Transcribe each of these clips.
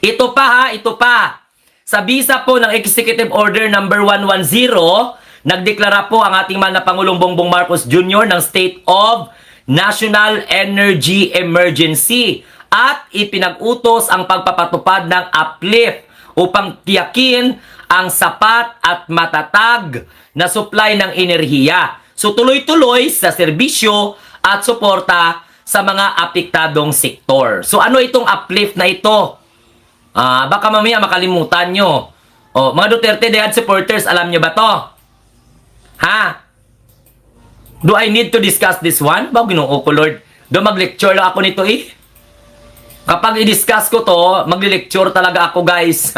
Ito pa ha, ito pa. Sa bisa po ng Executive Order number 110, nagdeklara po ang ating mahal na Pangulong Bongbong Marcos Jr. ng State of National Energy Emergency at ipinag-utos ang pagpapatupad ng uplift upang tiyakin ang sapat at matatag na supply ng enerhiya. So tuloy-tuloy sa serbisyo at suporta sa mga apektadong sektor. So ano itong uplift na ito? Baka mamaya makalimutan nyo. Mga Duterte Dayad supporters, alam nyo ba to? Ha? Do I need to discuss this one? Ginoo ko, Lord. Do mag-lecture lang ako nito eh. Kapag i-discuss ko to, mag-lecture talaga ako, guys.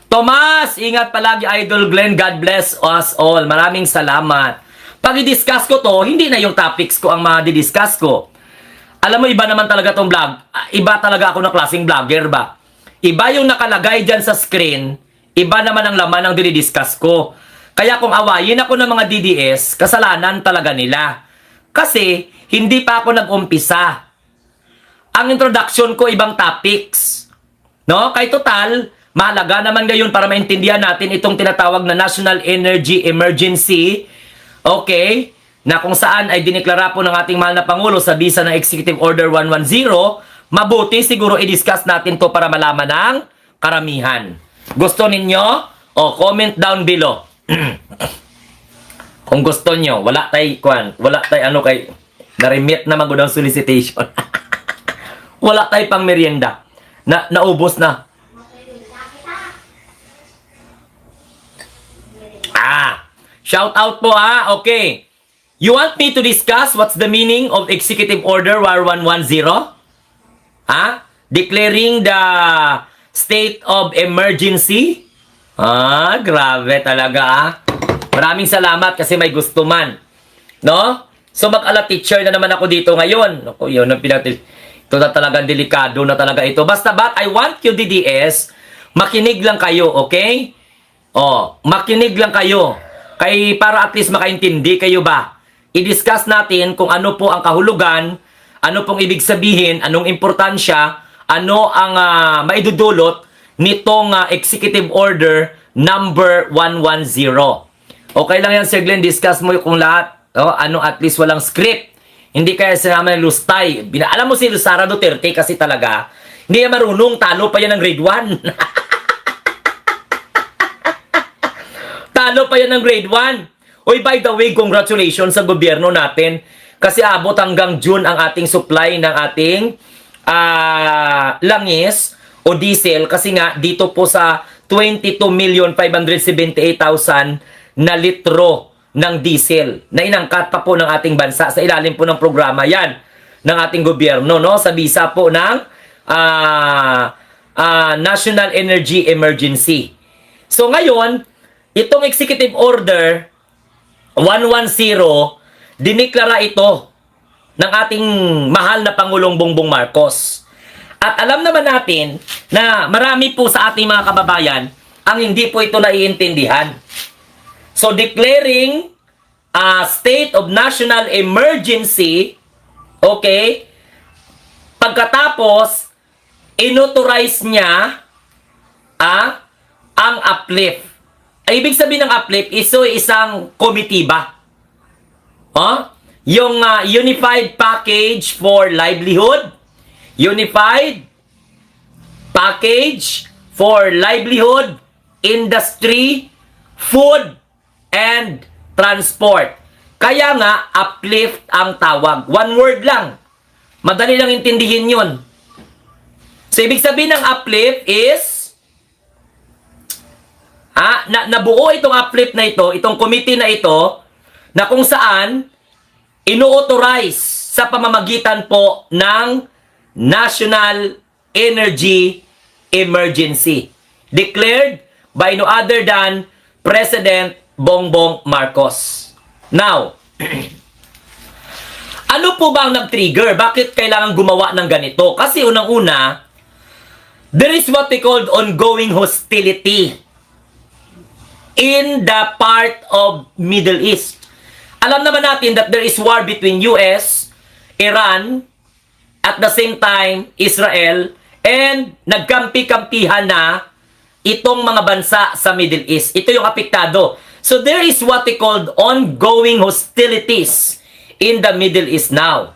Tomas, ingat palagi, Idol Glenn. God bless us all. Maraming salamat. Pag i-discuss ko to, hindi na yung topics ko ang ma-discuss ko. Alam mo, iba naman talaga tong vlog. Iba talaga ako na klaseng vlogger ba? Iba yung nakalagay dyan sa screen, iba naman ang laman ng dinidiscuss ko. Kaya kung awayin ako ng mga DDS, kasalanan talaga nila. Kasi, hindi pa ako nag-umpisa. Ang introduction ko, ibang topics. No? Kaya total, mahalaga naman ngayon para maintindihan natin itong tinatawag na National Energy Emergency. Okay? Na kung saan ay dineklara po ng ating mahal na Pangulo sa bisa ng Executive Order 110, mabuti siguro i-discuss natin to para malaman ng karamihan. Gusto ninyo? Comment down below. Kung gusto nyo, wala tay ano kay na-remit na magudang solicitation. Wala tay pang merienda. Naubos na. Shout out po ha. Okay. You want me to discuss what's the meaning of Executive Order 110? Declaring the state of emergency? Grabe talaga Maraming salamat kasi may gusto man. No? So mag-ala teacher na naman ako dito ngayon. Naku, yun ang ito na talagang delikado na talaga ito. Basta I want you DDS, makinig lang kayo, okay? Makinig lang kayo. Para at least makaintindi kayo ba? I-discuss natin kung ano po ang kahulugan, ano pong ibig sabihin, anong importansya, ano ang maidudulot nitong Executive Order number 110. Okay lang yan, Sir Glenn, discuss mo kung lahat, at least walang script. Hindi kaya sinama ng Lustay. Alam mo si Sara Duterte kasi talaga, hindi niya marunong, talo pa yan ng grade 1. Talo pa yan ng grade 1. Oy, by the way, congratulations sa gobyerno natin kasi abot hanggang June ang ating supply ng ating langis o diesel kasi nga dito po sa 22,578,000 na litro ng diesel na inangkat pa po ng ating bansa sa ilalim po ng programa yan ng ating gobyerno, no? Sa bisa po ng National Energy Emergency. So ngayon, itong Executive Order 110, diniklara ito ng ating mahal na Pangulong Bongbong Marcos. At alam naman natin na marami po sa ating mga kababayan ang hindi po ito naiintindihan. So declaring a state of national emergency, okay, pagkatapos inauthorize niya ang uplift. Ay, ibig sabihin ng uplift, isang komitiba. Yung Unified Package for Livelihood, Unified Package for Livelihood, Industry, Food, and Transport. Kaya nga, uplift ang tawag. One word lang. Madali lang intindihin yun. So, ibig sabihin ng uplift is nabuo itong uplift na ito, itong committee na ito, na kung saan ino-authorize sa pamamagitan po ng National Energy Emergency declared by no other than President Bongbong Marcos. Now, ano po ba ang nag-trigger? Bakit kailangan gumawa ng ganito? Kasi unang-una, there is what we called ongoing hostility in the part of Middle East. Alam naman natin that there is war between US, Iran, at the same time, Israel, And nagkampi-kampihan na itong mga bansa sa Middle East. Ito yung apektado. So there is what we called ongoing hostilities in the Middle East now.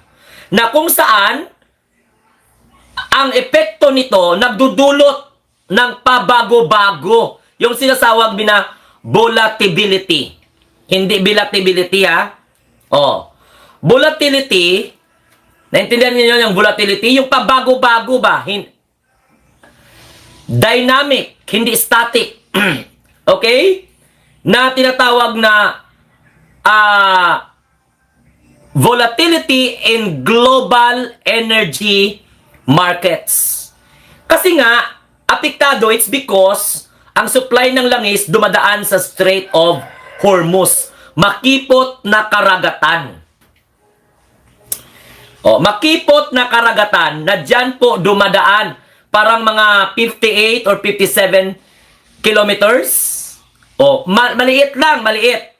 Na kung saan ang epekto nito nagdudulot ng pabago-bago. Yung sinasawag na volatility. Hindi volatility ha. Oh. Volatility, naintindihan niyo yung volatility? Yung pabago-bago ba? Dynamic, hindi static. Okay? Na tinatawag na volatility in global energy markets. Kasi nga, apektado, it's because ang supply ng langis dumadaan sa Strait of Hormuz. Makipot na karagatan. O, makipot na karagatan na dyan po dumadaan parang mga 58 or 57 kilometers. O, maliit lang, maliit.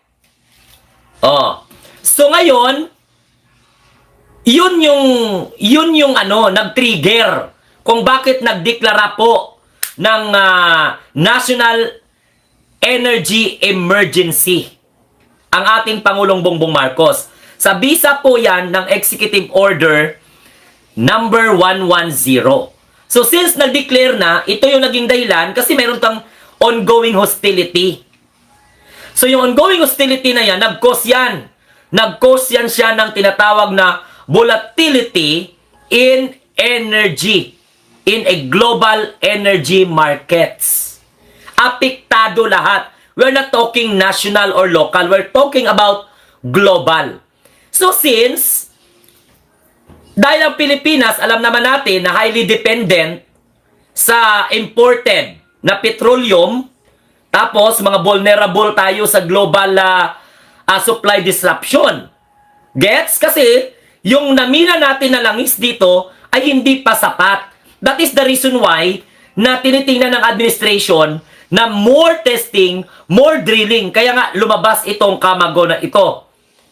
O, so ngayon, yun yung nag-trigger kung bakit nagdeklara po ng National Energy Emergency ang ating Pangulong Bongbong Marcos. Sa bisa po yan ng Executive Order number 110. So since nag-declare na, ito yung naging dahilan kasi meron kang ongoing hostility. So yung ongoing hostility na yan, nag-cause yan. Nag-cause yan siya ng tinatawag na volatility in energy. In a global energy markets. Apektado lahat. We're not talking national or local. We're talking about global. So since dahil ang Pilipinas, alam naman natin na highly dependent sa imported na petroleum, tapos mga vulnerable tayo sa global supply disruption. Gets? Kasi yung namina natin na langis dito ay hindi pa sapat. That is the reason why na tinitingnan ng administration na more testing, more drilling. Kaya nga lumabas itong Kamago na ito.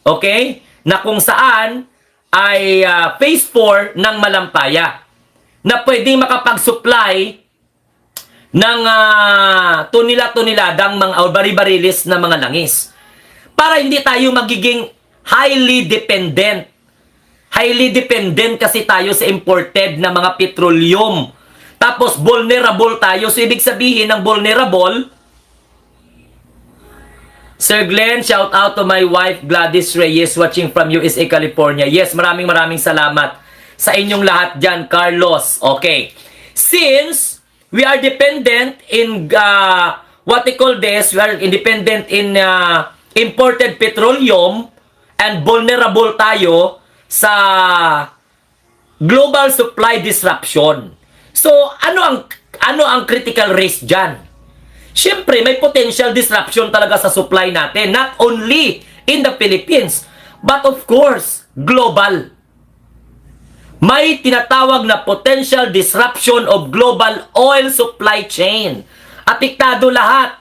Okay? Na kung saan ay phase 4 ng Malampaya na pwedeng makapag-supply ng tunila-tuniladang mga bari-barilis na mga langis para hindi tayo magiging highly dependent. Highly dependent kasi tayo sa imported na mga petroleum. Tapos vulnerable tayo. So ibig sabihin ng vulnerable, Sir Glenn, shout out to my wife Gladys Reyes watching from USA, California. Yes, maraming salamat sa inyong lahat dyan, Carlos. Okay. Since we are dependent in what we call this, we are independent in imported petroleum and vulnerable tayo sa global supply disruption. So, ano ang critical risk dyan? Siyempre, may potential disruption talaga sa supply natin. Not only in the Philippines, but of course, global. May tinatawag na potential disruption of global oil supply chain. Apektado lahat.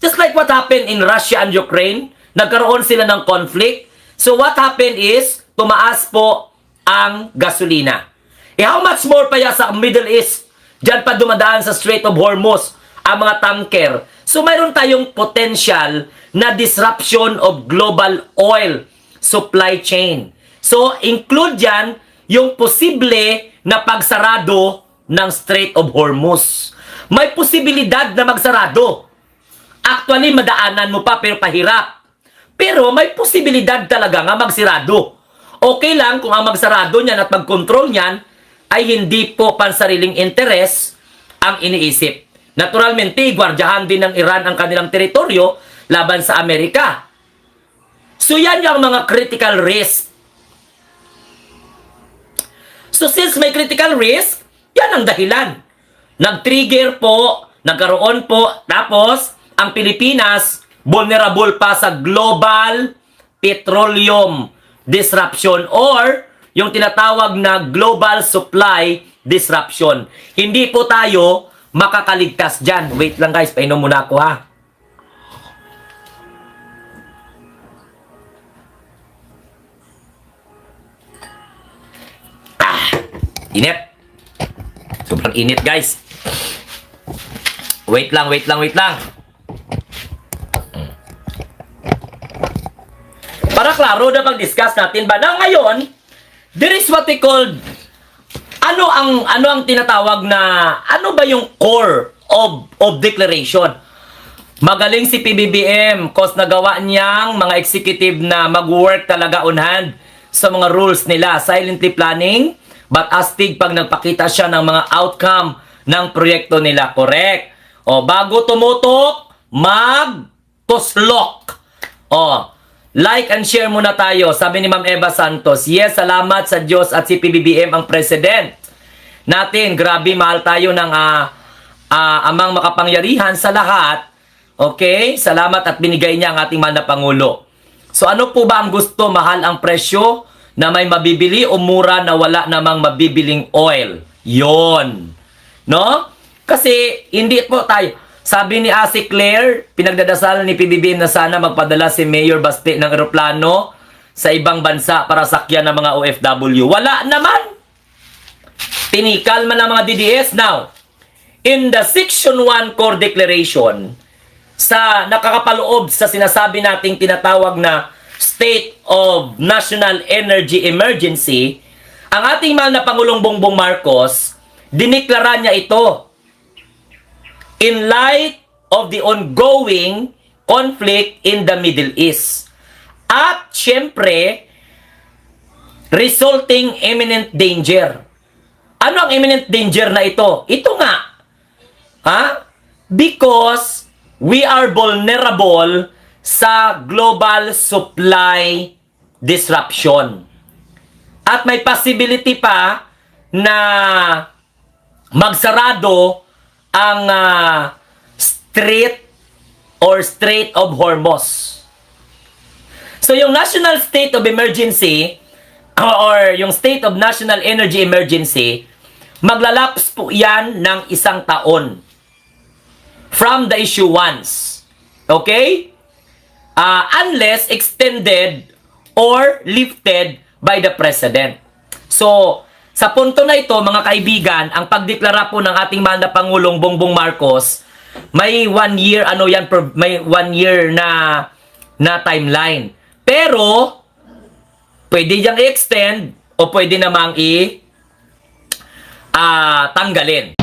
Just like what happened in Russia and Ukraine, nagkaroon sila ng conflict. So what happened is, tumaas po ang gasolina. How much more pa yan sa Middle East? Diyan pa dumadaan sa Strait of Hormuz ang mga tanker. So mayroon tayong potential na disruption of global oil supply chain. So include dyan yung posible na pagsarado ng Strait of Hormuz. May posibilidad na magsarado. Actually, madaanan mo pa pero pahirap. Pero may posibilidad talaga nga magsarado. Okay lang kung ang magsarado niyan at magkontrol niyan ay hindi po pansariling interes ang iniisip. Naturalmente, gwardiyahan din ng Iran ang kanilang teritoryo laban sa Amerika. So yan yung mga critical risk. So since may critical risk, yan ang dahilan. Nag-trigger po, nagkaroon po, tapos ang Pilipinas vulnerable pa sa global petroleum disruption or yung tinatawag na global supply disruption. Hindi po tayo makakaligtas dyan. Wait lang guys, painom muna ako ha. Init. Sobrang init, guys. Wait lang. Para klaro na pag-discuss natin ba na ngayon, there is what we call, ano ang tinatawag na, ano ba yung core of declaration? Magaling si PBBM cause nagawa niyang mga executive na mag-work talaga on hand sa mga rules nila. Silently planning, but astig pag nagpakita siya ng mga outcome ng proyekto nila. Correct. O, bago tumutok, mag-tuslok. O, like and share muna tayo. Sabi ni Ma'am Eva Santos, yes, salamat sa Diyos at si PBBM ang president natin. Grabe, mahal tayo ng amang makapangyarihan sa lahat. Okay? Salamat at binigay niya ang ating mahal na Pangulo. So ano po ba ang gusto? Mahal ang presyo na may mabibili o mura na wala namang mabibiling oil? Yon. No? Kasi hindi po tayo. Sabi ni Ate Claire, pinagdadasal ni PBBM na sana magpadala si Mayor Baste ng eroplano sa ibang bansa para sakyan ng mga OFW. Wala naman. Tinikal man ang mga DDS. Now, in the Section 1 Core Declaration, sa nakakapaloob sa sinasabi nating tinatawag na State of National Energy Emergency, ang ating mahal na Pangulong Bongbong Marcos, diniklara niya ito in light of the ongoing conflict in the Middle East. At syempre, resulting imminent danger. Ano ang imminent danger na ito? Ito nga. Because we are vulnerable sa global supply disruption. At may possibility pa na magsarado ang Strait of Hormuz. So yung National State of Emergency or yung State of National Energy Emergency, maglalaps po yan ng 1 taon from the issuance. Okay? Unless extended or lifted by the President. So, sa punto na ito, mga kaibigan, ang pagdeklara po ng ating mahal na Pangulong Bongbong Marcos, may 1 year, may 1 year na timeline. Pero, pwede diyang i-extend o pwede namang tanggalin.